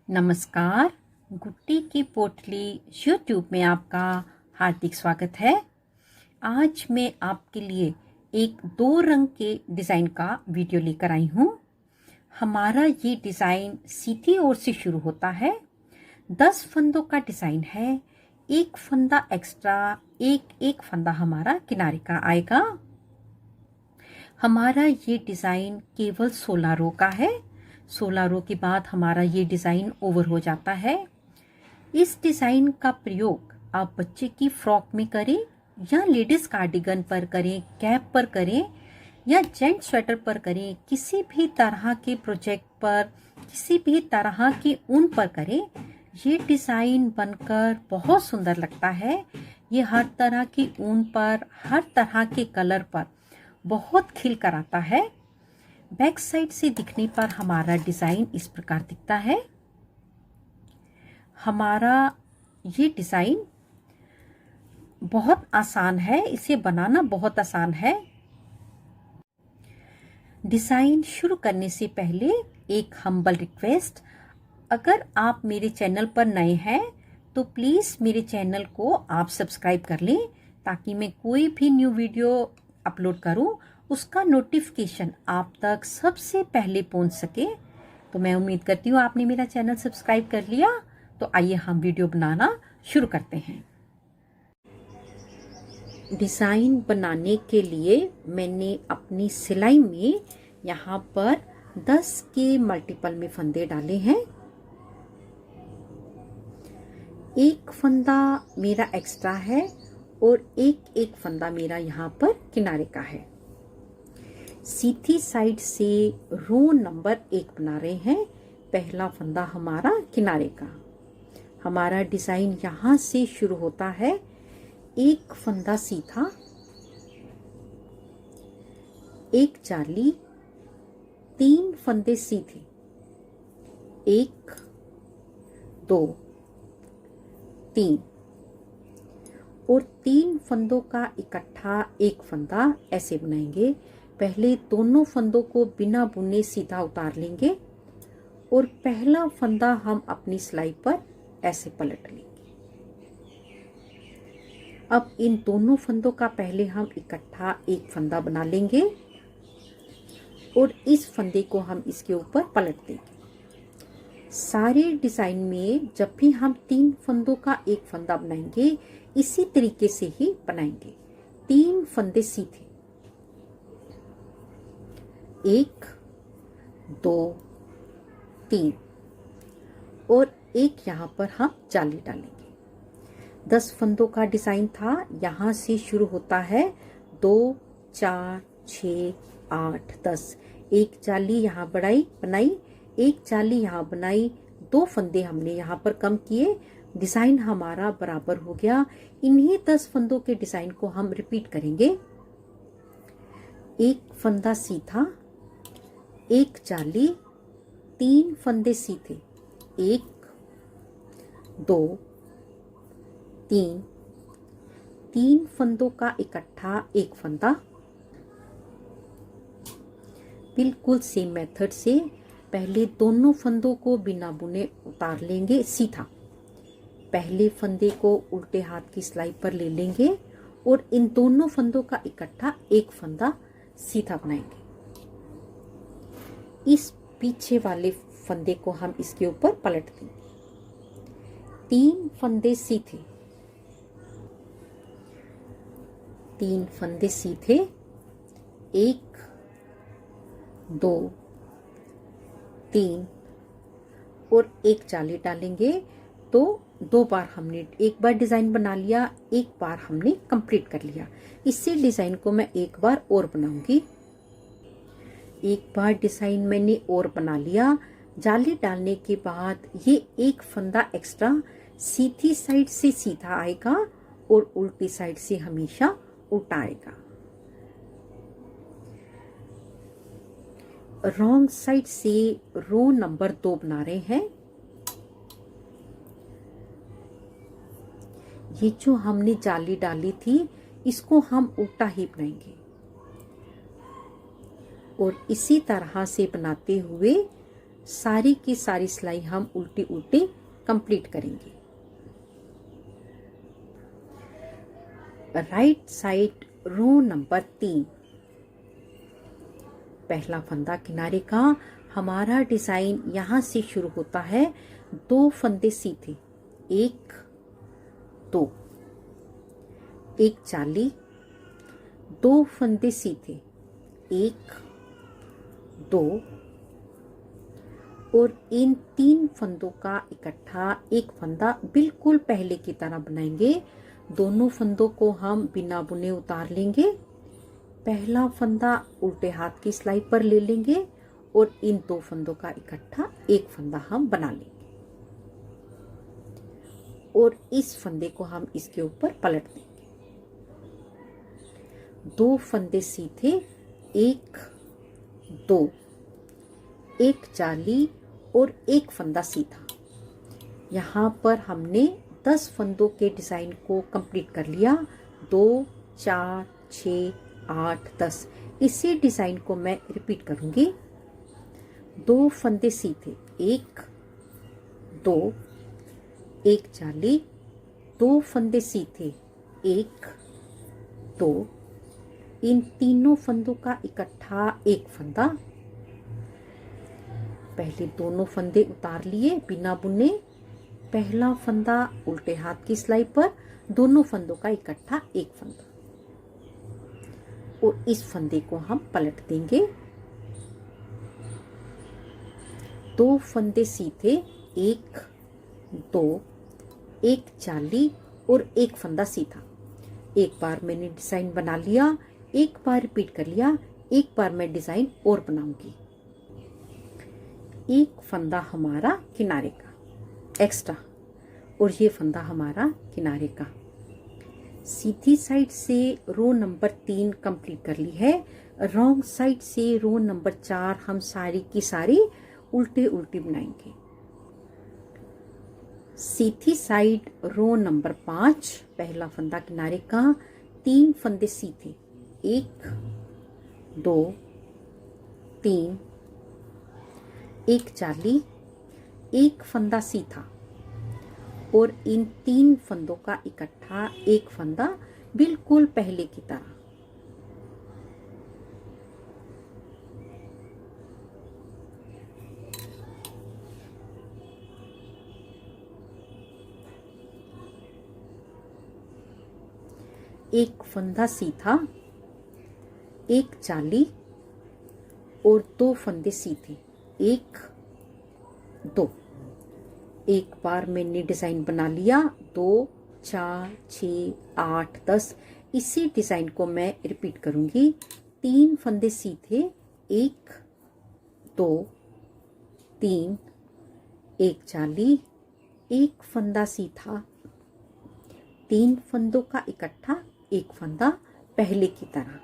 नमस्कार। गुट्टी की पोटली यूट्यूब में आपका हार्दिक स्वागत है। आज मैं आपके लिए एक 2 रंग के डिज़ाइन का वीडियो लेकर आई हूँ। हमारा ये डिज़ाइन सीधी ओर से शुरू होता है। 10 फंदों का डिज़ाइन है। एक फंदा एक्स्ट्रा, एक फंदा हमारा किनारे का आएगा। हमारा ये डिज़ाइन केवल 16 रो का है। 16 रो के बाद हमारा ये डिज़ाइन ओवर हो जाता है। इस डिज़ाइन का प्रयोग आप बच्चे की फ्रॉक में करें या लेडीज़ कार्डिगन पर करें, कैप पर करें या जेंट्स स्वेटर पर करें, किसी भी तरह के प्रोजेक्ट पर, किसी भी तरह की ऊन पर करें। ये डिज़ाइन बनकर बहुत सुंदर लगता है। ये हर तरह की ऊन पर, हर तरह के कलर पर बहुत खिल कर आता है। बैक साइड से दिखने पर हमारा डिज़ाइन इस प्रकार दिखता है। हमारा ये डिज़ाइन बहुत आसान है, इसे बनाना बहुत आसान है। डिज़ाइन शुरू करने से पहले एक हम्बल रिक्वेस्ट, अगर आप मेरे चैनल पर नए हैं तो प्लीज़ मेरे चैनल को आप सब्सक्राइब कर लें, ताकि मैं कोई भी न्यू वीडियो अपलोड करूं उसका नोटिफिकेशन आप तक सबसे पहले पहुंच सके। तो मैं उम्मीद करती हूँ आपने मेरा चैनल सब्सक्राइब कर लिया। तो आइए हम वीडियो बनाना शुरू करते हैं। डिज़ाइन बनाने के लिए मैंने अपनी सिलाई में यहाँ पर 10 के मल्टीपल में फंदे डाले हैं। एक फंदा मेरा एक्स्ट्रा है और एक फंदा मेरा यहाँ पर किनारे का है। सीधी साइड से रो नंबर 1 बना रहे हैं। पहला फंदा हमारा किनारे का। हमारा डिज़ाइन यहाँ से शुरू होता है। एक फंदा सीधा, एक जाली, 3 फंदे सीधे, 1 2 3 और 3 फंदों का इकट्ठा एक फंदा ऐसे बनाएंगे। पहले दोनों फंदों को बिना बुने सीधा उतार लेंगे और पहला फंदा हम अपनी सिलाई पर ऐसे पलट लेंगे। अब इन दोनों फंदों का पहले हम इकट्ठा एक फंदा बना लेंगे और इस फंदे को हम इसके ऊपर पलट देंगे। सारे डिज़ाइन में जब भी हम 3 फंदों का एक फंदा बनाएंगे, इसी तरीके से ही बनाएंगे। 3 फंदे सीधे, 1 2 3 और एक यहाँ पर हम जाली डालेंगे। 10 फंदों का डिज़ाइन था। यहाँ से शुरू होता है 2 4 6 8 10। एक जाली यहाँ बनाई, एक जाली यहाँ बनाई, 2 फंदे हमने यहाँ पर कम किए। डिज़ाइन हमारा बराबर हो गया। इन्हीं 10 फंदों के डिज़ाइन को हम रिपीट करेंगे। एक फंदा सीधा, एक जाली, 3 फंदे सीधे, 1 2 3 3 फंदों का इकट्ठा एक फंदा। बिल्कुल सेम मेथड से पहले दोनों फंदों को बिना बुने उतार लेंगे सीधा। पहले फंदे को उल्टे हाथ की सिलाई पर ले लेंगे और इन दोनों फंदों का इकट्ठा एक फंदा सीधा बनाएंगे। इस पीछे वाले फंदे को हम इसके ऊपर पलट देंगे। 3 फंदे सीधे, 3 फंदे सीधे, 1 2 3 और एक जाली डालेंगे। तो 2 बार हमने, एक बार डिज़ाइन बना लिया, एक बार हमने कंप्लीट कर लिया। इसी डिज़ाइन को मैं एक बार और बनाऊंगी। एक बार डिज़ाइन मैंने और बना लिया। जाली डालने के बाद ये एक फंदा एक्स्ट्रा सीधी साइड से सीधा आएगा और उल्टी साइड से हमेशा उल्टा आएगा। रॉन्ग साइड से रो नंबर 2 बना रहे हैं। ये जो हमने जाली डाली थी, इसको हम उल्टा ही बनाएंगे और इसी तरह से बनाते हुए सारी की सारी सिलाई हम उल्टी उल्टी कंप्लीट करेंगे। राइट साइड रो नंबर 3, पहला फंदा किनारे का। हमारा डिजाइन यहां से शुरू होता है, 2 फंदे सीधे, 1 2, एक जाली, 2 फंदे सीधे, 1 2, और इन 3 फंदों का इकट्ठा एक फंदा बिल्कुल पहले की तरह बनाएंगे। दोनों फंदों को हम बिना बुने उतार लेंगे। पहला फंदा उल्टे हाथ की सिलाई पर ले लेंगे और इन 2 फंदों का इकट्ठा एक फंदा हम बना लेंगे और इस फंदे को हम इसके ऊपर पलट देंगे। 2 फंदे सीधे, 1 2, एक जाली और एक फंदा सीधा। यहाँ पर हमने 10 फंदों के डिजाइन को कंप्लीट कर लिया। 2 4 6 8 10। इसी डिजाइन को मैं रिपीट करूंगी। 2 फंदे सीधे, 1 2, एक जाली, 2 फंदे सीधे, 1 2, इन तीनों फंदों का इकट्ठा एक फंदा। पहले दोनों फंदे उतार लिए बिना बुने। पहला फंदा उल्टे हाथ की सिलाई पर, दोनों फंदों का इकट्ठा एक फंदा और इस फंदे को हम पलट देंगे। 2 फंदे सीधे, 1 2, एक जाली और एक फंदा सीधा। एक बार मैंने डिजाइन बना लिया, एक बार रिपीट कर लिया, एक बार मैं डिजाइन और बनाऊंगी। एक फंदा हमारा किनारे का एक्स्ट्रा और ये फंदा हमारा किनारे का। सीधी साइड से रो नंबर 3 कंप्लीट कर ली है। रॉन्ग साइड से रो नंबर 4 हम सारी की सारी उल्टे उल्टी बनाएंगे। सीधी साइड रो नंबर 5, पहला फंदा किनारे का, 3 फंदे सीधे, 1 2 3, एक जाली, एक फंदा सीधा और इन 3 फंदों का इकट्ठा एक फंदा बिल्कुल पहले की तरह। एक फंदा सीधा, एक जाली और 2 फंदे सीधे, 1 2। एक बार मैंने डिजाइन बना लिया। 2 4 6 8 10। इसी डिजाइन को मैं रिपीट करूंगी। 3 फंदे सीधे, 1 2 3, एक जाली, एक फंदा सीधा, 3 फंदों का इकट्ठा एक फंदा पहले की तरह।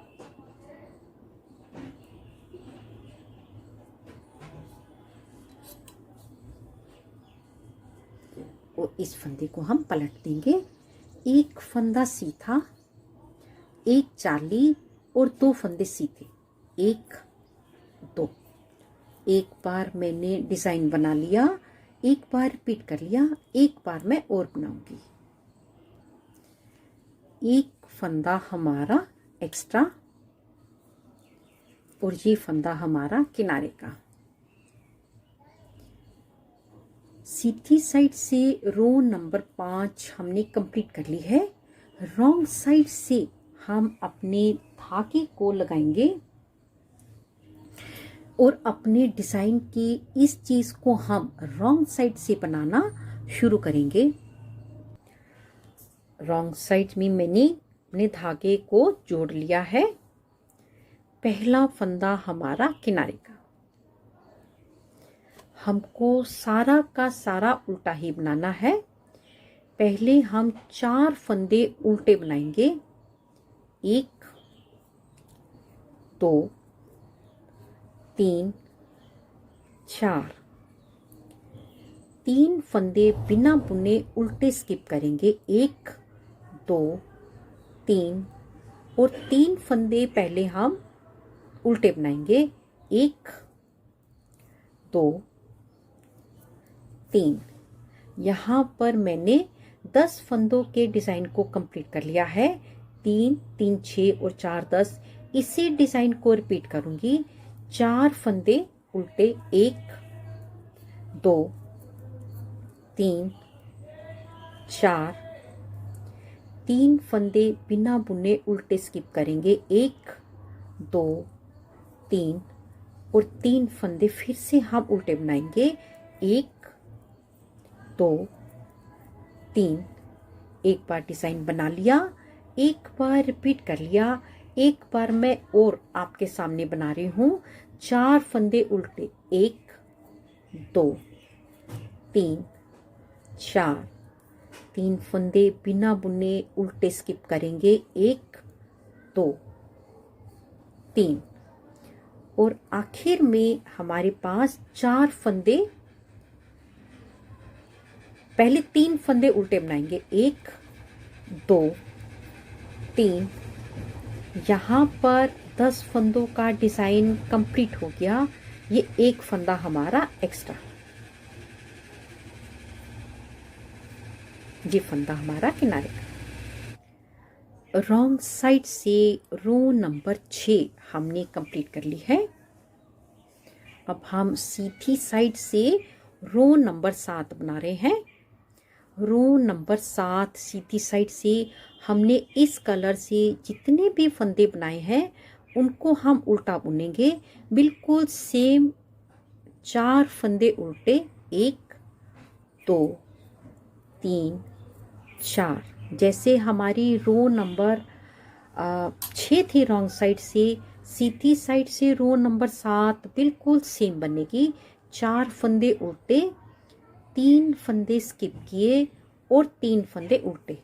और इस फंदे को हम पलट देंगे। एक फंदा सीधा, एक जाली और 2 फंदे सीधे, 1 2। एक बार मैंने डिजाइन बना लिया, एक बार रिपीट कर लिया, एक बार मैं और बनाऊंगी। एक फंदा हमारा एक्स्ट्रा और ये फंदा हमारा किनारे का। सीधी साइड से रो नंबर 5 हमने कंप्लीट कर ली है। रॉन्ग साइड से हम अपने धागे को लगाएंगे और अपने डिजाइन की इस चीज को हम रॉन्ग साइड से बनाना शुरू करेंगे। रॉन्ग साइड में मैंने अपने धागे को जोड़ लिया है। पहला फंदा हमारा किनारे का। हमको सारा का सारा उल्टा ही बनाना है। पहले हम 4 फंदे उल्टे बनाएंगे, 1 2 3 4। 3 फंदे बिना बुने उल्टे स्किप करेंगे, 1 2 3 और 3 फंदे पहले हम उल्टे बनाएंगे, 1 2 3। यहाँ पर मैंने 10 फंदों के डिज़ाइन को कंप्लीट कर लिया है। 3 3 6 और 4 10। इसी डिज़ाइन को रिपीट करूंगी। 4 फंदे उल्टे, 1 2 3 4। 3 फंदे बिना बुने उल्टे स्किप करेंगे, 1 2 3 और 3 फंदे फिर से हम उल्टे बनाएंगे, 1 2 3। एक बार डिजाइन बना लिया, एक बार रिपीट कर लिया, एक बार मैं और आपके सामने बना रही हूं। 4 फंदे उल्टे, 1 2 3 4। 3 फंदे बिना बुने उल्टे स्किप करेंगे, 1 2 3 और आखिर में हमारे पास 4 फंदे, पहले 3 फंदे उल्टे बनाएंगे, 1 2 3। यहाँ पर 10 फंदों का डिजाइन कंप्लीट हो गया। ये एक फंदा हमारा एक्स्ट्रा, ये फंदा हमारा किनारे का। रॉन्ग साइड से रो नंबर 6 हमने कंप्लीट कर ली है। अब हम सीधी साइड से रो नंबर 7 बना रहे हैं। रो नंबर 7 सीधी साइड से हमने इस कलर से जितने भी फंदे बनाए हैं उनको हम उल्टा बुनेंगे, बिल्कुल सेम। 4 फंदे उल्टे, 1 2 3 4। जैसे हमारी रो नंबर 6 थी रॉन्ग साइड से, सीधी साइड से रो नंबर 7 बिल्कुल सेम बनेगी। 4 फंदे उल्टे, 3 फंदे स्किप किए और 3 फंदे उल्टे,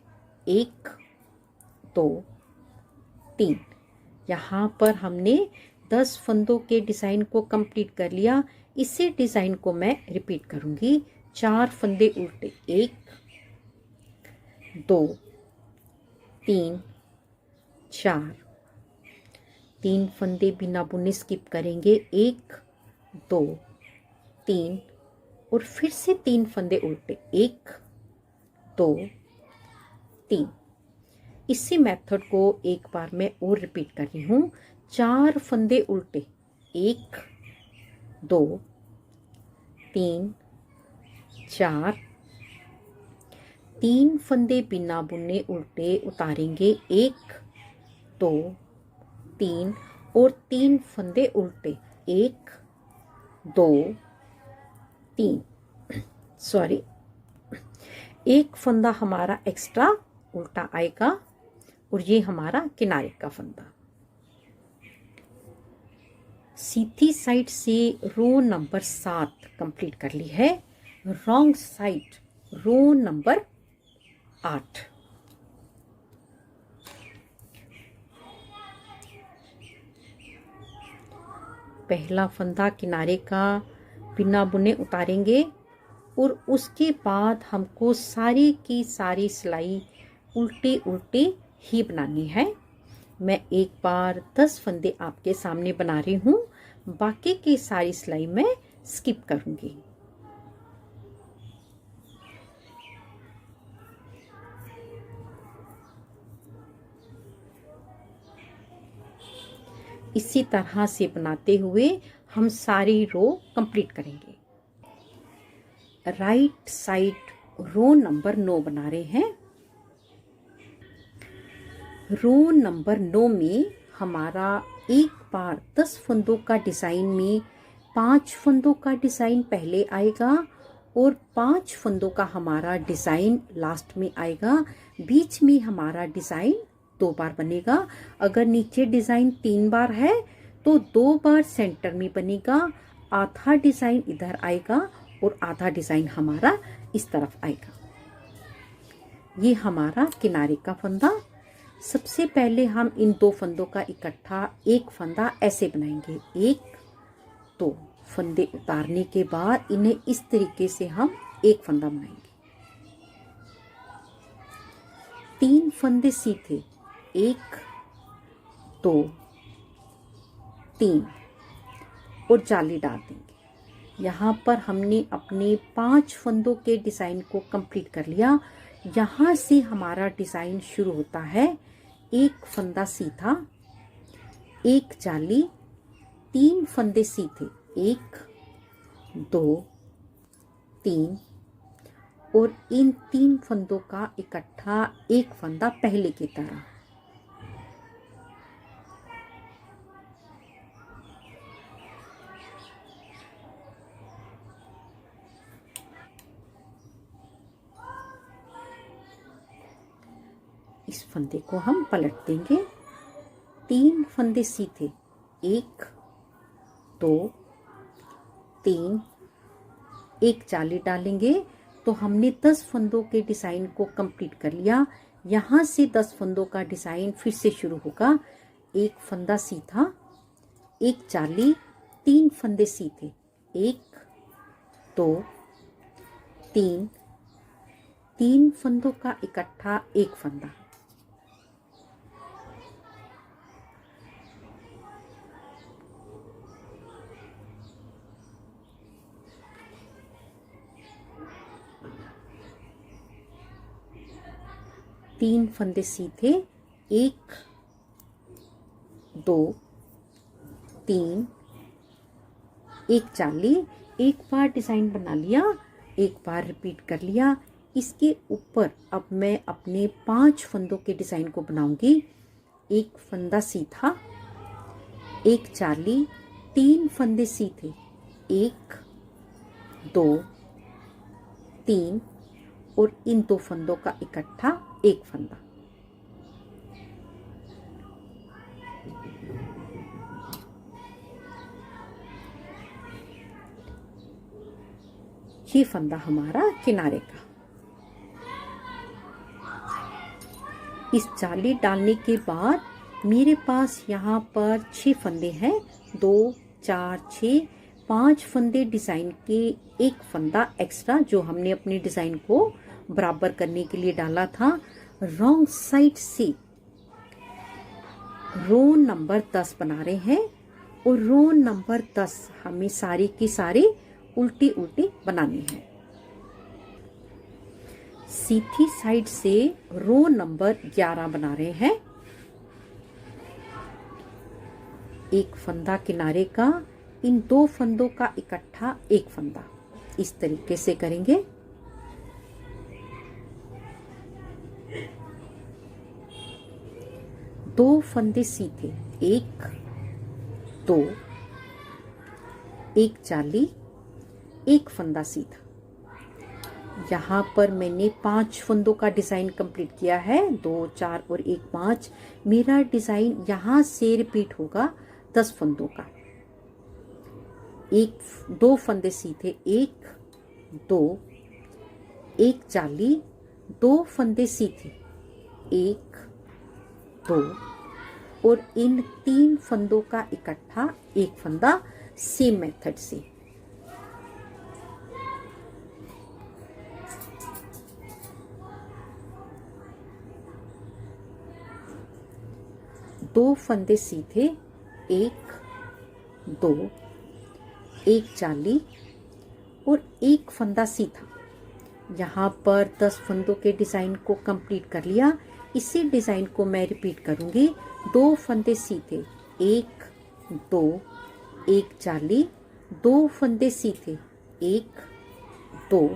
1 2 3। यहाँ पर हमने 10 फंदों के डिज़ाइन को कंप्लीट कर लिया। इसी डिज़ाइन को मैं रिपीट करूँगी। 4 फंदे उल्टे, 1 2 3 4। 3 फंदे बिना बुने स्किप करेंगे, 1 2 3 और फिर से 3 फंदे उल्टे, 1 2 3। इसी मेथड को एक बार मैं और रिपीट कर रही हूँ। 4 फंदे उल्टे, 1 2 3 4। 3 फंदे बिना बुने उल्टे उतारेंगे, 1 2 3 और 3 फंदे उल्टे, 1 2 3। सॉरी, एक फंदा हमारा एक्स्ट्रा उल्टा आएगा और ये हमारा किनारे का फंदा। सीधी साइड से रो नंबर 7 कंप्लीट कर ली है। Wrong side row number 8। पहला फंदा किनारे का बिना बुने उतारेंगे और उसके बाद हमको सारी की सारी सिलाई उल्टी उल्टी ही बनानी है। मैं एक बार 10 फंदे आपके सामने बना रही हूँ, बाकी की सारी सिलाई मैं स्किप करूँगी। इसी तरह से बनाते हुए हम सारी रो कंप्लीट करेंगे। राइट साइड रो नंबर 9 बना रहे हैं। रो नंबर 9 में हमारा एक बार 10 फंदों का डिज़ाइन में 5 फंदों का डिज़ाइन पहले आएगा और 5 फंदों का हमारा डिज़ाइन लास्ट में आएगा। बीच में हमारा डिज़ाइन 2 बार बनेगा। अगर नीचे डिज़ाइन 3 बार है तो 2 बार सेंटर में बनेगा। आधा डिज़ाइन इधर आएगा और आधा डिज़ाइन हमारा इस तरफ आएगा। ये हमारा किनारे का फंदा। सबसे पहले हम इन 2 फंदों का इकट्ठा एक फंदा ऐसे बनाएंगे। 1 2 फंदे उतारने के बाद इन्हें इस तरीके से हम एक फंदा बनाएंगे। 3 फंदे सीधे, 1 2 3 और जाली डाल देंगे। यहाँ पर हमने अपने 5 फंदों के डिज़ाइन को कंप्लीट कर लिया। यहाँ से हमारा डिज़ाइन शुरू होता है। एक फंदा सीधा, एक जाली, 3 फंदे सीधे, 1 2 3, और इन 3 फंदों का इकट्ठा एक फंदा पहले की तरह। इस फंदे को हम पलट देंगे। 3 फंदे सीधे, 1 2 3, एक जाली डालेंगे तो हमने 10 फंदों के डिज़ाइन को कंप्लीट कर लिया। यहाँ से 10 फंदों का डिज़ाइन फिर से शुरू होगा। एक फंदा सीधा, एक जाली, 3 फंदे सीधे, 1 2 3, 3 फंदों का इकट्ठा एक फंदा। तीन फंदे सीधे, 1 2 3, एक जाली, एक बार डिज़ाइन बना लिया, एक बार रिपीट कर लिया। इसके ऊपर अब मैं अपने 5 फंदों के डिज़ाइन को बनाऊंगी। एक फंदा सीधा, एक जाली, 3 फंदे सीधे, 1 2 3, और इन 2 फंदों का इकट्ठा एक फंदा। ये फंदा हमारा किनारे का। इस जाली डालने के बाद मेरे पास यहाँ पर 6 फंदे हैं। 2 4 6, 5 फंदे डिज़ाइन के, एक फंदा एक्स्ट्रा जो हमने अपने डिज़ाइन को बराबर करने के लिए डाला था। रॉन्ग साइड से रो नंबर 10 बना रहे हैं, और रो नंबर 10 हमें सारे के सारे उल्टी उल्टी बनाने हैं। सीधी साइड से रो नंबर 11 बना रहे हैं। एक फंदा किनारे का, इन 2 फंदों का इकट्ठा एक फंदा। इस तरीके से करेंगे। दो फंदे सीधे, 1 2, एक जाली, एक फंदा सीधा। यहाँ पर मैंने 5 फंदों का डिज़ाइन कंप्लीट किया है। 2 4 और 1 5। मेरा डिज़ाइन यहाँ से रिपीट होगा 10 फंदों का। 2 फंदे सीधे, 1 2, एक जाली, 2 फंदे सीधे, 1 2, और इन 3 फंदों का इकट्ठा एक फंदा। सेम मेथड से दो फंदे सीधे, 1 2, एक जाली और एक फंदा सीधा। यहाँ पर 10 फंदों के डिज़ाइन को कंप्लीट कर लिया। इसी डिज़ाइन को मैं रिपीट करूँगी। 2 फंदे सीधे, 1 2, एक जाली, 2 फंदे सीधे, 1 2,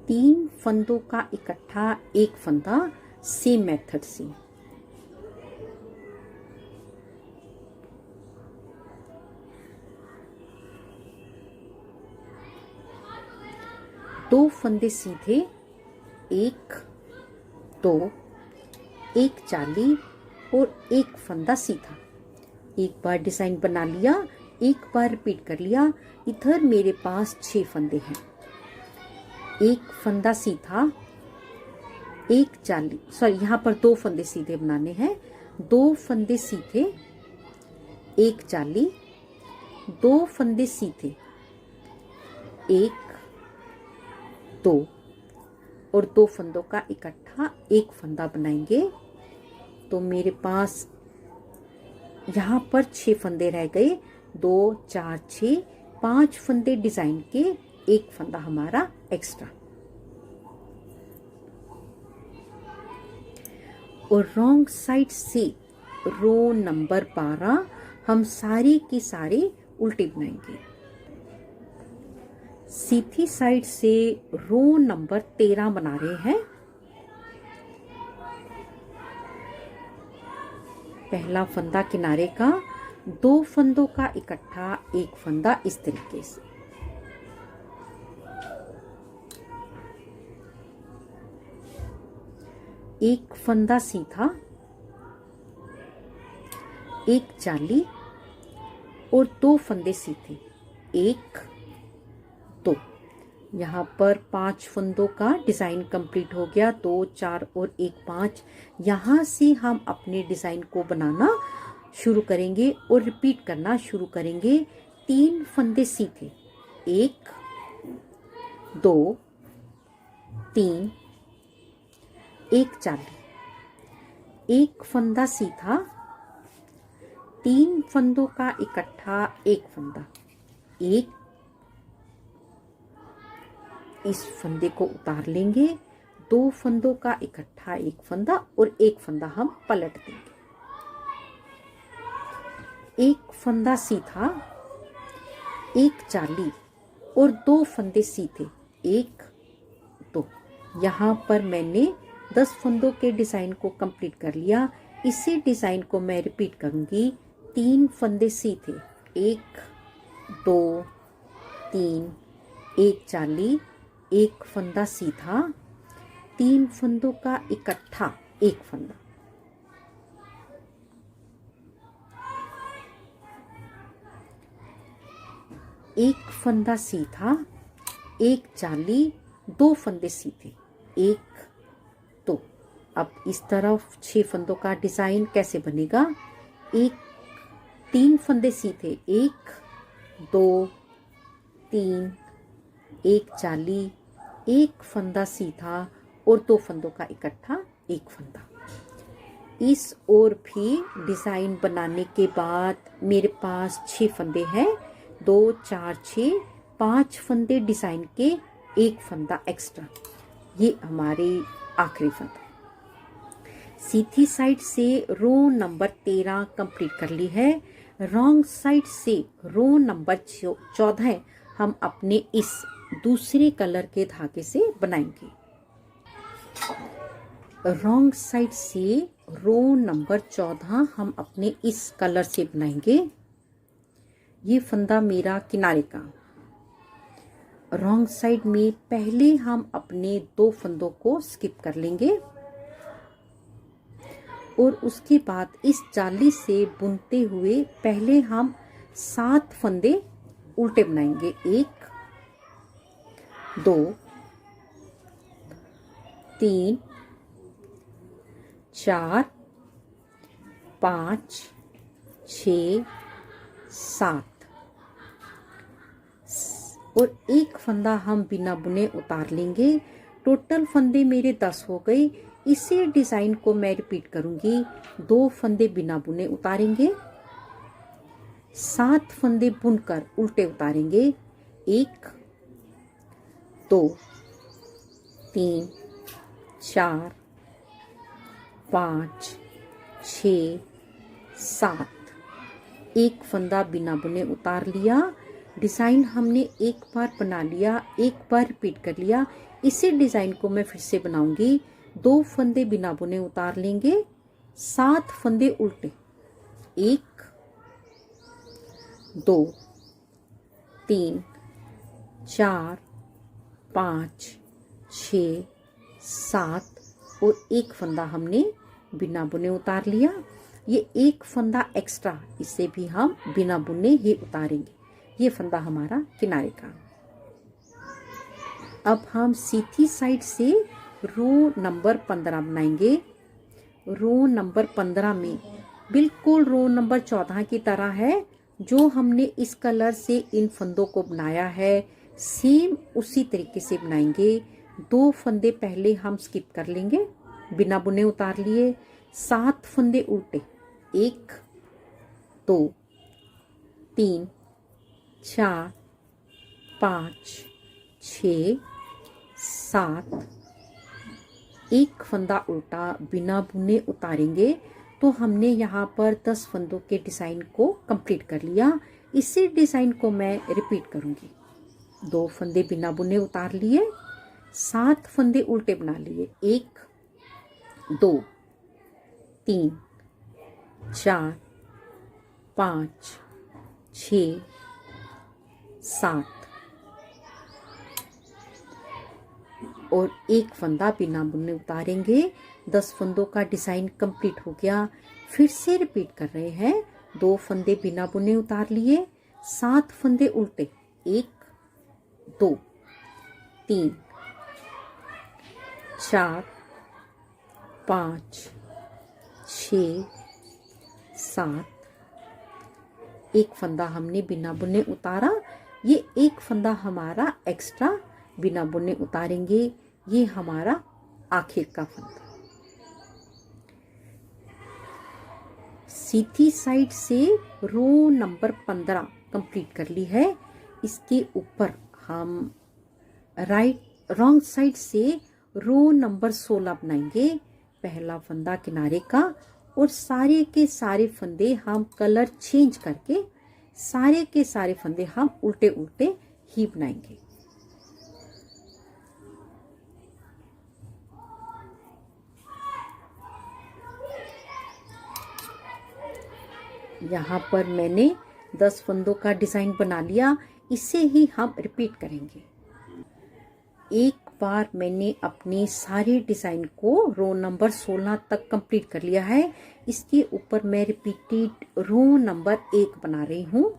3 फंदों का इकट्ठा एक फंदा। सेम मेथड से दो फंदे सीधे, 1 2, एक जाली और एक फंदा सीधा। एक बार डिज़ाइन बना लिया, एक बार रिपीट कर लिया। इधर मेरे पास 6 फंदे हैं। एक फंदा सीधा, एक जाली, सॉरी यहाँ पर 2 फंदे सीधे बनाने हैं। 2 फंदे सीधे, एक जाली, 2 फंदे सीधे, 1 2, और 2 फंदों का इकट्ठा एक फंदा बनाएंगे। तो मेरे पास यहाँ पर 6 फंदे रह गए। 2 4 6 5 फंदे डिजाइन के, एक फंदा हमारा एक्स्ट्रा। और रॉन्ग साइड से रो नंबर 12 हम सारे के सारे उल्टे बनाएंगे। सीधी साइड से रो नंबर 13 बना रहे हैं। पहला फंदा किनारे का, 2 फंदों का इकट्ठा, एक फंदा इस तरीके से। एक फंदा सीधा, एक जाली और 2 फंदे सीधे, 1 2। यहाँ पर 5 फंदों का डिजाइन कंप्लीट हो गया। 2 4 और 1 5। यहाँ से हम अपने डिजाइन को बनाना शुरू करेंगे और रिपीट करना शुरू करेंगे। 3 फंदे सीधे, 1 2 3, एक जाली, एक फंदा सीधा, 3 फंदों का इकट्ठा, एक फंदा, 1। इस फंदे को उतार लेंगे, 2 फंदों का इकट्ठा, एक फंदा और एक फंदा हम पलट देंगे। एक फंदा सीधा, एक जाली और 2 फंदे सीधे, 1 2। यहाँ पर मैंने 10 फंदों के डिजाइन को कंप्लीट कर लिया। इसी डिजाइन को मैं रिपीट करूंगी। 3 फंदे सीधे, 1 2 3, एक जाली, एक फंदा सीधा, 3 फंदों का इकट्ठा, एक फंदा, एक फंदा सीधा, एक जाली, 2 फंदे सीधे, 1 2। अब इस तरफ 6 फंदों का डिजाइन कैसे बनेगा? 3 फंदे सीधे, 1 2 3, एक जाली, एक फंदा सीधा और 2 फंदों का इकट्ठा, एक फंदा। इस ओर भी डिजाइन बनाने के बाद मेरे पास 6 फंदे हैं। 2 4 6, 5 फंदे डिजाइन के, एक फंदा एक्स्ट्रा। ये हमारी आखिरी फंदा। सीधी साइड से रो नंबर 13 कंप्लीट कर ली है। रॉन्ग साइड से रो नंबर 14 हम अपने इस दूसरे कलर के धागे से बनाएंगे। रॉन्ग साइड से रो नंबर 14 हम अपने इस कलर से बनाएंगे। ये फंदा मेरा किनारे का। रॉन्ग साइड में पहले हम अपने 2 फंदों को स्किप कर लेंगे और उसके बाद इस जाली से बुनते हुए पहले हम 7 फंदे उल्टे बनाएंगे। 1 2 3 4 5 6 7 और एक फंदा हम बिना बुने उतार लेंगे। टोटल फंदे मेरे 10 हो गए। इसी डिजाइन को मैं रिपीट करूंगी। 2 फंदे बिना बुने उतारेंगे, 7 फंदे बुनकर उल्टे उतारेंगे। 1 2 3 4 5 6 7। एक फंदा बिना बुने उतार लिया। डिजाइन हमने एक बार बना लिया, एक बार रिपीट कर लिया। इसी डिजाइन को मैं फिर से बनाऊंगी। 2 फंदे बिना बुने उतार लेंगे, 7 फंदे उल्टे। 1 2 3 4 5 6 7 और एक फंदा हमने बिना बुने उतार लिया। ये एक फंदा एक्स्ट्रा, इसे भी हम बिना बुने ही उतारेंगे। ये फंदा हमारा किनारे का। अब हम सीधी साइड से रो नंबर 15 बनाएंगे। रो नंबर 15 में बिल्कुल रो नंबर 14 की तरह है। जो हमने इस कलर से इन फंदों को बनाया है, सेम उसी तरीके से बनाएंगे। 2 फंदे पहले हम स्किप कर लेंगे, बिना बुने उतार लिए। 7 फंदे उल्टे, 1 2 3 4 5 6 7। एक फंदा उल्टा बिना बुने उतारेंगे तो हमने यहाँ पर 10 फंदों के डिज़ाइन को कंप्लीट कर लिया। इसी डिज़ाइन को मैं रिपीट करूँगी। 2 फंदे बिना बुने उतार लिए, 7 फंदे उल्टे बना लिए। 1 2 3 4 5 6 7 और एक फंदा बिना बुने उतारेंगे। 10 फंदों का डिज़ाइन कंप्लीट हो गया। फिर से रिपीट कर रहे हैं। 2 फंदे बिना बुने उतार लिए, 7 फंदे उल्टे। 1 2 3 4 5 6 7। एक फंदा हमने बिना बुने उतारा। ये एक फंदा हमारा एक्स्ट्रा बिना बुने उतारेंगे। ये हमारा आखिर का फंदा। सीधी साइड से रो नंबर 15 कंप्लीट कर ली है। इसके ऊपर हम रॉन्ग साइड से रो नंबर 16 बनाएंगे। पहला फंदा किनारे का और सारे के सारे फंदे हम कलर चेंज करके सारे के सारे फंदे हम उल्टे उल्टे ही बनाएंगे। यहाँ पर मैंने 10 फंदों का डिज़ाइन बना लिया। इसे ही हम रिपीट करेंगे। एक बार मैंने अपने सारे डिज़ाइन को रो नंबर 16 तक कंप्लीट कर लिया है। इसके ऊपर मैं रिपीटेड रो नंबर 1 बना रही हूँ।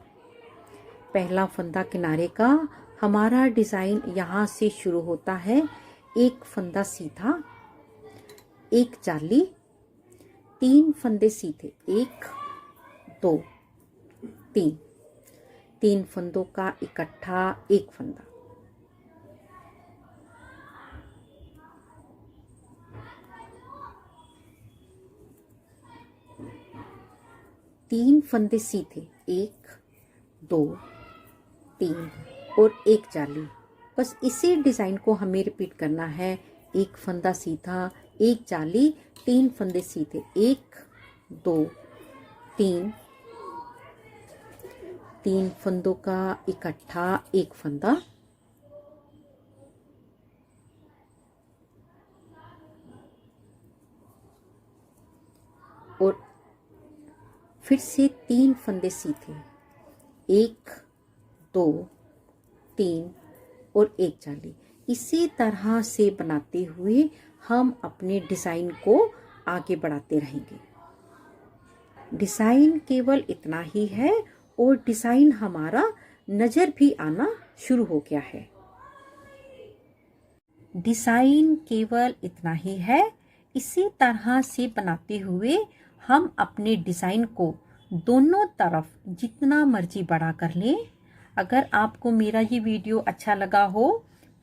पहला फंदा किनारे का। हमारा डिज़ाइन यहाँ से शुरू होता है। एक फंदा सीधा, एक जाली, 3 फंदे सीधे। 1 2 3। 3 फंदों का इकट्ठा एक फंदा। तीन फंदे सीधे। 1 2 3 और एक जाली। बस इसी डिज़ाइन को हमें रिपीट करना है। एक फंदा सीधा, एक जाली, 3 फंदे सीधे। 1 2 3। 3 फंदों का इकट्ठा एक फंदा। और फिर से 3 फंदे सीधे। 1 2 3 और एक जाली। इसी तरह से बनाते हुए हम अपने डिज़ाइन को आगे बढ़ाते रहेंगे। डिज़ाइन केवल इतना ही है और डिज़ाइन हमारा नज़र भी आना शुरू हो गया है। डिज़ाइन केवल इतना ही है। इसी तरह से बनाते हुए हम अपने डिज़ाइन को दोनों तरफ जितना मर्जी बड़ा कर लें। अगर आपको मेरा ये वीडियो अच्छा लगा हो,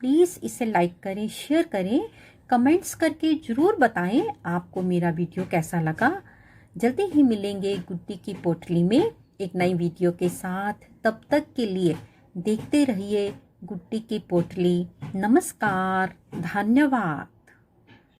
प्लीज़ इसे लाइक करें, शेयर करें, कमेंट्स करके ज़रूर बताएं आपको मेरा वीडियो कैसा लगा। जल्दी ही मिलेंगे गुड्डी की पोटली में एक नई वीडियो के साथ। तब तक के लिए देखते रहिए गुड्डी की पोटली। नमस्कार, धन्यवाद।